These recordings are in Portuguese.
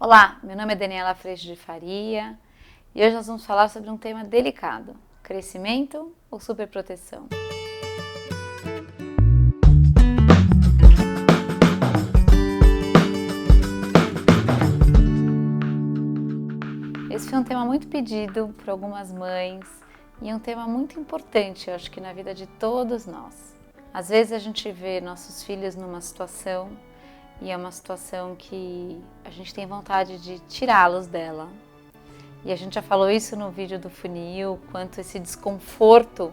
Olá, meu nome é Daniela Freixo de Faria e hoje nós vamos falar sobre um tema delicado: crescimento ou superproteção? Esse foi um tema muito pedido por algumas mães e é um tema muito importante, eu acho que na vida de todos nós. Às vezes a gente vê nossos filhos numa situação e é uma situação que a gente tem vontade de tirá-los dela. E a gente já falou isso no vídeo do funil, quanto esse desconforto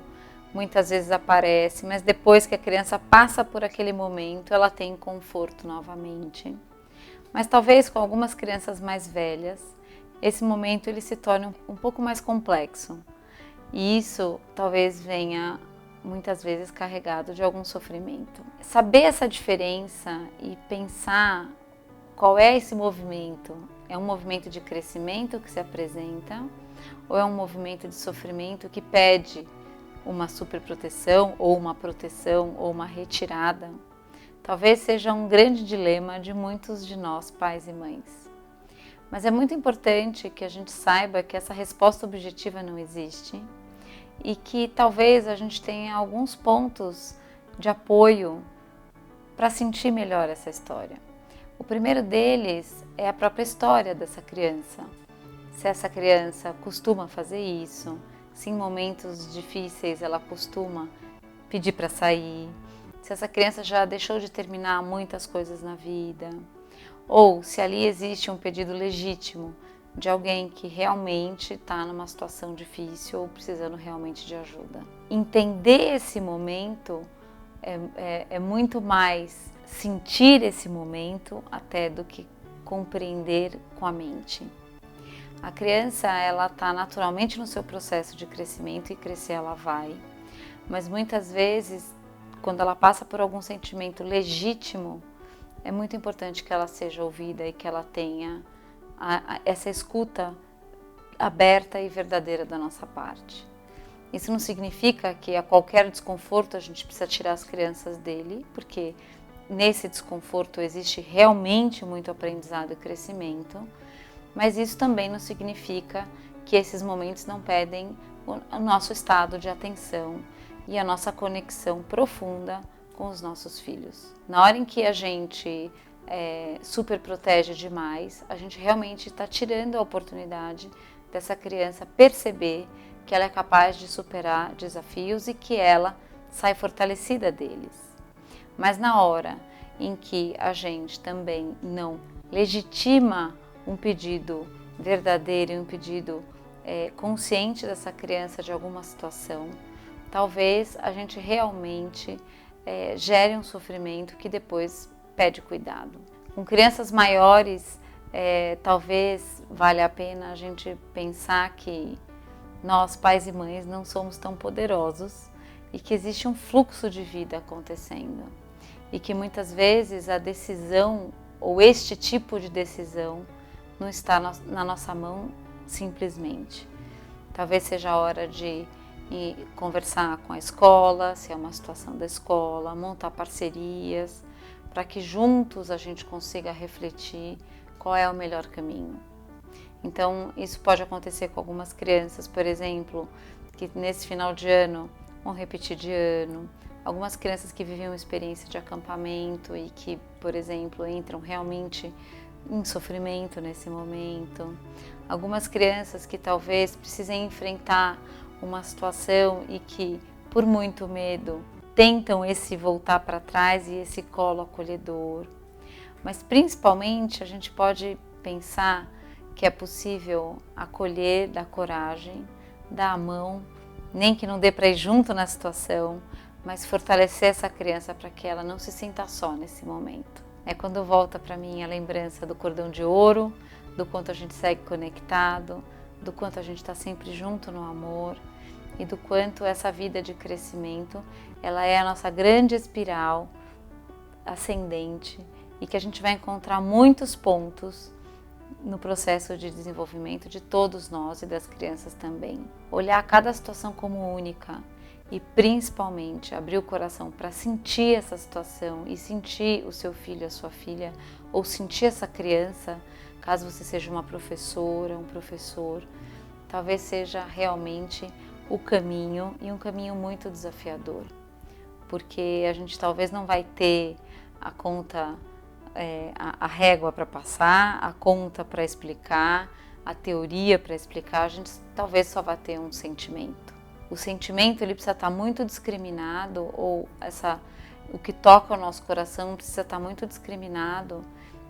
muitas vezes aparece, mas depois que a criança passa por aquele momento, ela tem conforto novamente. Mas talvez com algumas crianças mais velhas, esse momento ele se torne um pouco mais complexo. E isso talvez venha muitas vezes carregado de algum sofrimento. Saber essa diferença e pensar qual é esse movimento? É um movimento de crescimento que se apresenta ou é um movimento de sofrimento que pede uma superproteção ou uma proteção ou uma retirada? Talvez seja um grande dilema de muitos de nós, pais e mães. Mas é muito importante que a gente saiba que essa resposta objetiva não existe e que talvez a gente tenha alguns pontos de apoio para sentir melhor essa história. O primeiro deles é a própria história dessa criança. Se essa criança costuma fazer isso, se em momentos difíceis ela costuma pedir para sair, se essa criança já deixou de terminar muitas coisas na vida, ou se ali existe um pedido legítimo de alguém que realmente está numa situação difícil ou precisando realmente de ajuda. Entender esse momento é muito mais sentir esse momento até do que compreender com a mente. A criança, ela está naturalmente no seu processo de crescimento e crescer ela vai, mas muitas vezes, quando ela passa por algum sentimento legítimo, é muito importante que ela seja ouvida e que ela tenha essa escuta aberta e verdadeira da nossa parte. Isso não significa que a qualquer desconforto a gente precisa tirar as crianças dele, porque nesse desconforto existe realmente muito aprendizado e crescimento, mas isso também não significa que esses momentos não pedem o nosso estado de atenção e a nossa conexão profunda com os nossos filhos. Na hora em que a gente super protege demais, a gente realmente está tirando a oportunidade dessa criança perceber que ela é capaz de superar desafios e que ela sai fortalecida deles. Mas na hora em que a gente também não legitima um pedido verdadeiro e um pedido consciente dessa criança de alguma situação, talvez a gente realmente gere um sofrimento que depois pede cuidado. Com crianças maiores, talvez valha a pena a gente pensar que nós, pais e mães, não somos tão poderosos e que existe um fluxo de vida acontecendo e que muitas vezes a decisão ou este tipo de decisão não está na nossa mão simplesmente. Talvez seja a hora de conversar com a escola, se é uma situação da escola, montar parcerias, para que juntos a gente consiga refletir qual é o melhor caminho. Então, isso pode acontecer com algumas crianças, por exemplo, que nesse final de ano vão repetir de ano. Algumas crianças que vivem uma experiência de acampamento e que, por exemplo, entram realmente em sofrimento nesse momento. Algumas crianças que talvez precisem enfrentar uma situação e que, por muito medo, tentam esse voltar para trás e esse colo acolhedor. Mas principalmente a gente pode pensar que é possível acolher, dar coragem, dar a mão, nem que não dê para ir junto na situação, mas fortalecer essa criança para que ela não se sinta só nesse momento. É quando volta para mim a lembrança do cordão de ouro, do quanto a gente segue conectado, do quanto a gente está sempre junto no amor e do quanto essa vida de crescimento, ela é a nossa grande espiral ascendente e que a gente vai encontrar muitos pontos no processo de desenvolvimento de todos nós e das crianças também. Olhar cada situação como única e principalmente abrir o coração para sentir essa situação e sentir o seu filho, a sua filha, ou sentir essa criança, caso você seja uma professora, um professor, talvez seja realmente o caminho, e um caminho muito desafiador, porque a gente talvez não vai ter a conta, a régua para passar, a conta para explicar, a teoria para explicar, a gente talvez só vai ter um sentimento. O sentimento ele precisa estar muito discriminado, ou o que toca o nosso coração precisa estar muito discriminado,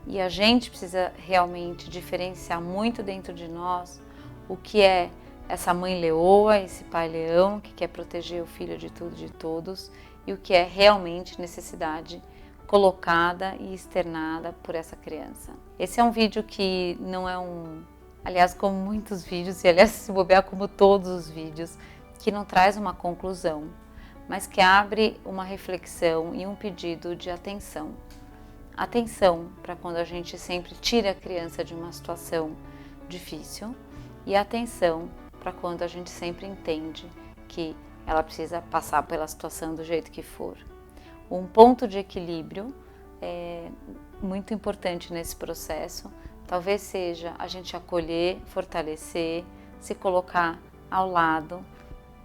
e a gente precisa realmente diferenciar muito dentro de nós o que é essa mãe leoa, esse pai leão que quer proteger o filho de tudo e de todos, e o que é realmente necessidade colocada e externada por essa criança. Esse é um vídeo que não é aliás, como muitos vídeos, e aliás, se bobear como todos os vídeos, que não traz uma conclusão, mas que abre uma reflexão e um pedido de atenção. Atenção para quando a gente sempre tira a criança de uma situação difícil, e atenção para quando a gente sempre entende que ela precisa passar pela situação do jeito que for. Um ponto de equilíbrio é muito importante nesse processo, talvez seja a gente acolher, fortalecer, se colocar ao lado,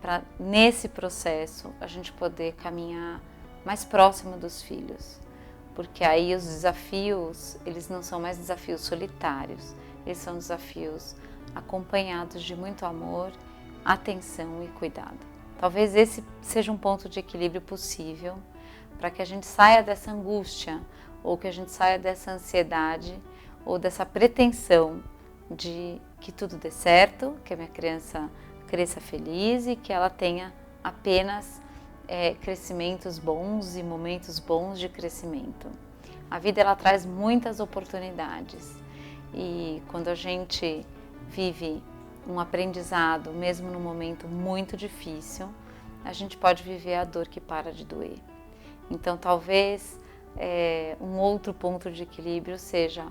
para nesse processo a gente poder caminhar mais próximo dos filhos. Porque aí os desafios, eles não são mais desafios solitários, eles são desafios acompanhados de muito amor, atenção e cuidado. Talvez esse seja um ponto de equilíbrio possível para que a gente saia dessa angústia, ou que a gente saia dessa ansiedade, ou dessa pretensão de que tudo dê certo, que a minha criança cresça feliz e que ela tenha apenas crescimentos bons e momentos bons de crescimento. A vida ela traz muitas oportunidades, e quando a gente vive um aprendizado, mesmo num momento muito difícil, a gente pode viver a dor que para de doer. Então talvez um outro ponto de equilíbrio seja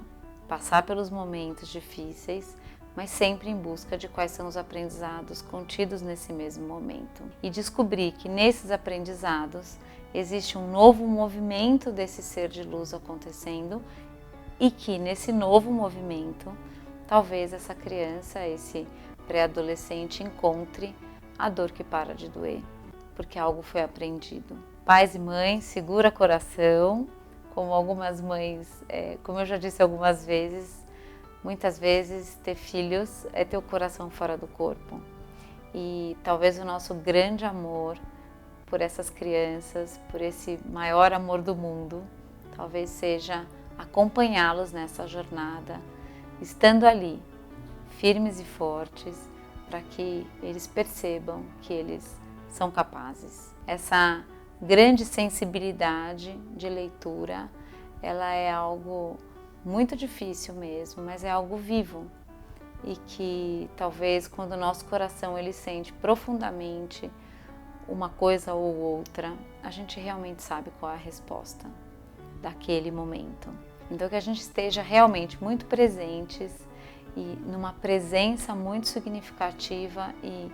passar pelos momentos difíceis, mas sempre em busca de quais são os aprendizados contidos nesse mesmo momento. E descobrir que nesses aprendizados existe um novo movimento desse ser de luz acontecendo, e que nesse novo movimento, talvez essa criança, esse pré-adolescente encontre a dor que para de doer, porque algo foi aprendido. Pais e mães, segura coração, como algumas mães, como eu já disse algumas vezes, muitas vezes ter filhos é ter o coração fora do corpo. E talvez o nosso grande amor por essas crianças, por esse maior amor do mundo, talvez seja acompanhá-los nessa jornada, estando ali, firmes e fortes, para que eles percebam que eles são capazes. Essa grande sensibilidade de leitura, ela é algo muito difícil mesmo, mas é algo vivo, e que talvez quando o nosso coração ele sente profundamente uma coisa ou outra, a gente realmente sabe qual é a resposta daquele momento. Então que a gente esteja realmente muito presentes e numa presença muito significativa e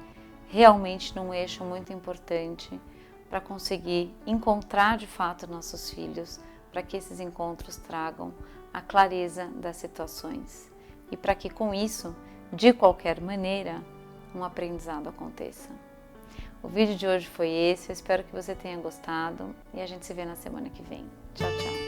realmente num eixo muito importante para conseguir encontrar de fato nossos filhos, para que esses encontros tragam a clareza das situações e para que com isso, de qualquer maneira, um aprendizado aconteça. O vídeo de hoje foi esse, eu espero que você tenha gostado e a gente se vê na semana que vem. Tchau, tchau!